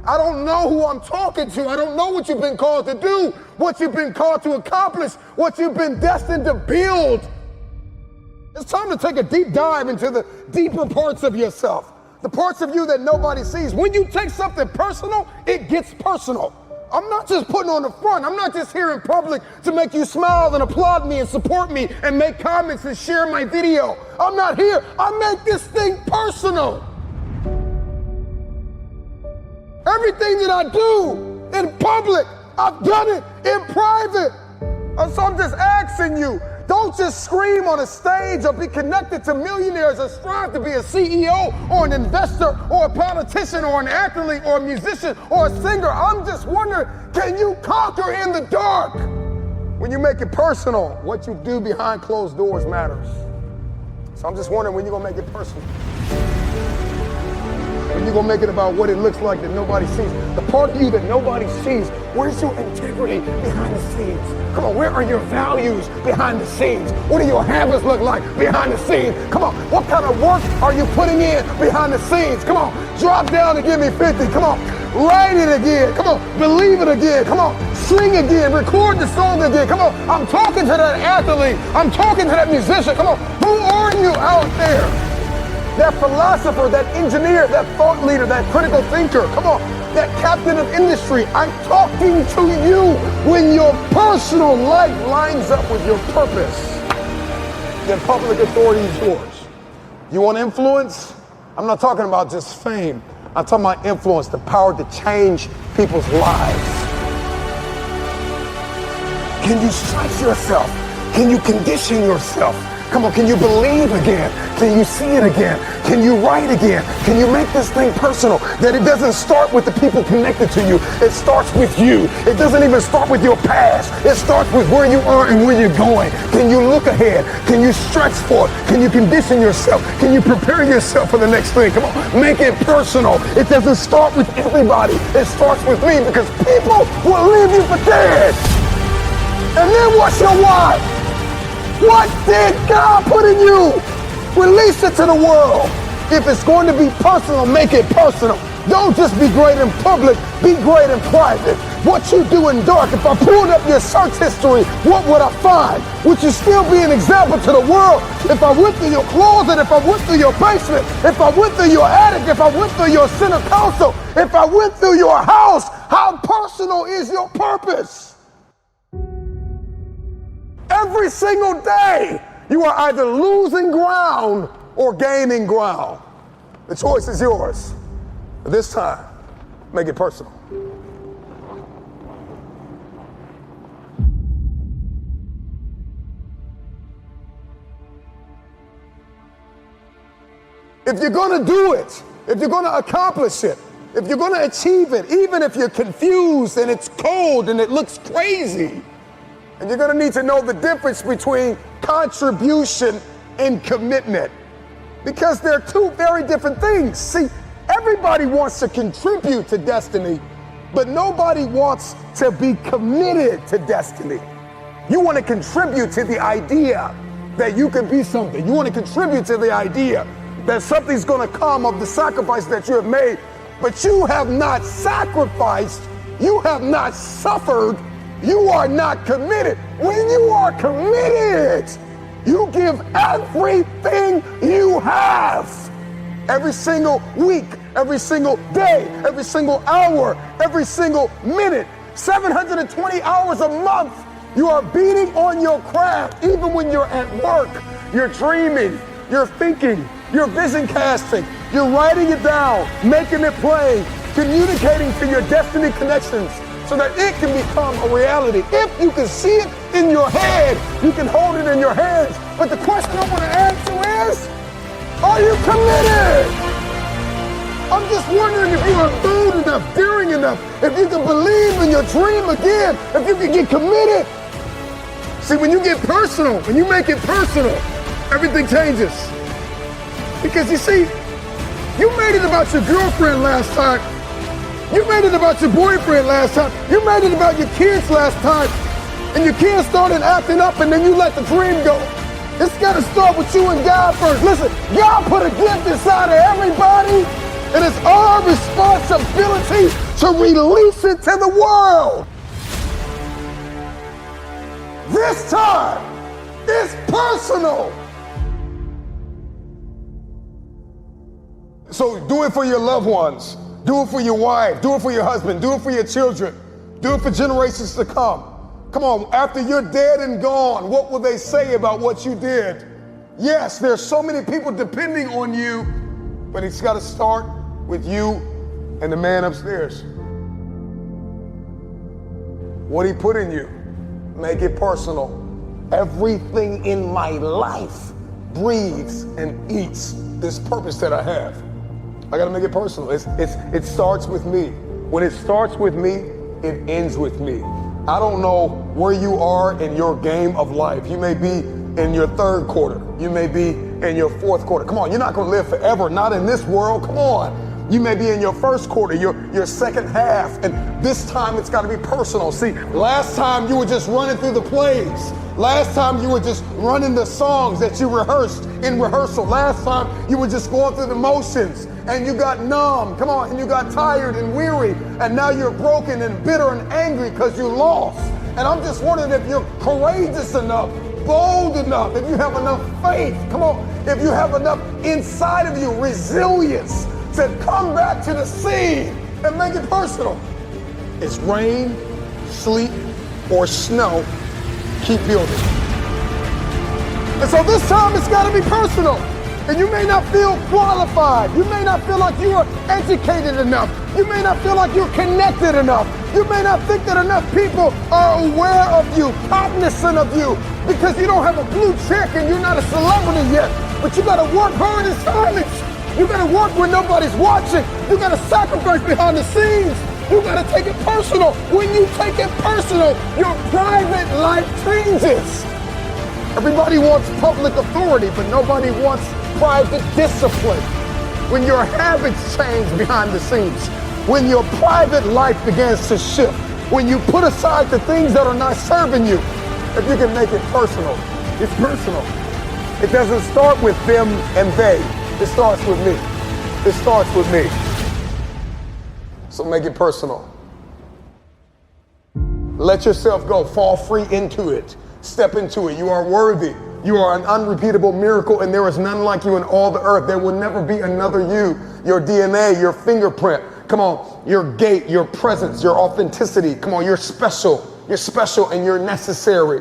I don't know who I'm talking to. I don't know what you've been called to do, what you've been called to accomplish, what you've been destined to build. It's time to take a deep dive into the deeper parts of yourself, the parts of you that nobody sees. When you take something personal, it gets personal. I'm not just putting on the front. I'm not just here in public to make you smile and applaud me and support me and make comments and share my video. I'm not here. I make this thing personal. Everything that I do in public, I've done it in private. And so I'm just asking you, don't just scream on a stage or be connected to millionaires or strive to be a CEO or an investor or a politician or an athlete or a musician or a singer. I'm just wondering, can you conquer in the dark? When you make it personal, what you do behind closed doors matters. So I'm just wondering when you're going to make it personal. When you're going to make it about what it looks like that nobody sees. The part of you that nobody sees. Where's your integrity behind the scenes? Come on, where are your values behind the scenes? What do your habits look like behind the scenes? Come on, what kind of work are you putting in behind the scenes? Come on, drop down and give me 50. Come on, write it again. Come on, believe it again. Come on, sing again, record the song again. Come on, I'm talking to that athlete. I'm talking to that musician. Come on, who are you out there? That philosopher, that engineer, that thought leader, that critical thinker, come on, that captain of industry. I'm talking to you. When your personal life lines up with your purpose, then public authority is yours. You want influence? I'm not talking about just fame. I'm talking about influence, the power to change people's lives. Can you stretch yourself? Can you condition yourself? Come on, can you believe again? Can you see it again? Can you write again? Can you make this thing personal? That it doesn't start with the people connected to you. It starts with you. It doesn't even start with your past. It starts with where you are and where you're going. Can you look ahead? Can you stretch for it? Can you condition yourself? Can you prepare yourself for the next thing? Come on, make it personal. It doesn't start with everybody. It starts with me because people will leave you for dead. And then what's your why? What did God put in you? Release it to the world. If it's going to be personal, make it personal. Don't just be great in public, be great in private. What you do in dark, if I pulled up your search history, what would I find? Would you still be an example to the world? If I went through your closet, if I went through your basement, if I went through your attic, if I went through your center console, if I went through your house, how personal is your purpose? Every single day, you are either losing ground or gaining ground. The choice is yours. But this time, make it personal. If you're going to do it, if you're going to accomplish it, if you're going to achieve it, even if you're confused and it's cold and it looks crazy, and you're going to need to know the difference between contribution and commitment, because they're two very different things. See, everybody wants to contribute to destiny, but nobody wants to be committed to destiny. You want to contribute to the idea that you can be something. You want to contribute to the idea that something's going to come of the sacrifice that you have made, but you have not sacrificed, you have not suffered, you are not committed. When you are committed, you give everything you have. Every single week, every single day, every single hour, every single minute, 720 hours a month, you are beating on your craft. Even when you're at work, you're dreaming, you're thinking, you're vision casting, you're writing it down, making it plain, communicating to your destiny connections, so that it can become a reality. If you can see it in your head, you can hold it in your hands. But the question I want to ask you is, are you committed? I'm just wondering if you are bold enough, daring enough, if you can believe in your dream again, if you can get committed. See, when you get personal, when you make it personal, everything changes. Because you see, you made it about your girlfriend last time. You made it about your boyfriend last time. You made it about your kids last time. And your kids started acting up and then you let the dream go. It's got to start with you and God first. Listen, God put a gift inside of everybody. It is our responsibility to release it to the world. This time is personal. So do it for your loved ones. Do it for your wife. Do it for your husband. Do it for your children. Do it for generations to come. Come on, after you're dead and gone, what will they say about what you did? Yes, there's so many people depending on you, but it's got to start with you and the man upstairs. What he put in you, make it personal. Everything in my life breathes and eats this purpose that I have. I got to make it personal. It starts with me. When it starts with me, it ends with me. I don't know where you are in your game of life. You may be in your third quarter. You may be in your fourth quarter. Come on, you're not going to live forever, not in this world. Come on. You may be in your first quarter, your second half, and this time it's got to be personal. See, last time you were just running through the plays. Last time you were just running the songs that you rehearsed in rehearsal. Last time you were just going through the motions and you got numb. Come on, and you got tired and weary, and now you're broken and bitter and angry because you lost. And I'm just wondering if you're courageous enough, bold enough, if you have enough faith, come on, if you have enough inside of you, resilience, to come back to the scene and make it personal. It's rain, sleet, or snow, keep building. And so this time it's got to be personal. And you may not feel qualified. You may not feel like you are educated enough. You may not feel like you're connected enough. You may not think that enough people are aware of you, cognizant of you, because you don't have a blue check and you're not a celebrity yet. But you got to work hard in silence. You got to work when nobody's watching. You got to sacrifice behind the scenes. You got to take it personal. When you take it personal, your private life changes. Everybody wants public authority, but nobody wants private discipline. When your habits change behind the scenes, when your private life begins to shift, when you put aside the things that are not serving you, if you can make it personal, it's personal. It doesn't start with them and they. It starts with me. It starts with me. So make it personal. Let yourself go. Fall free into it. Step into it. You are worthy. You are an unrepeatable miracle, and there is none like you in all the earth. There will never be another you. Your DNA, your fingerprint. Come on, your gait, your presence, your authenticity. Come on, you're special. You're special and you're necessary.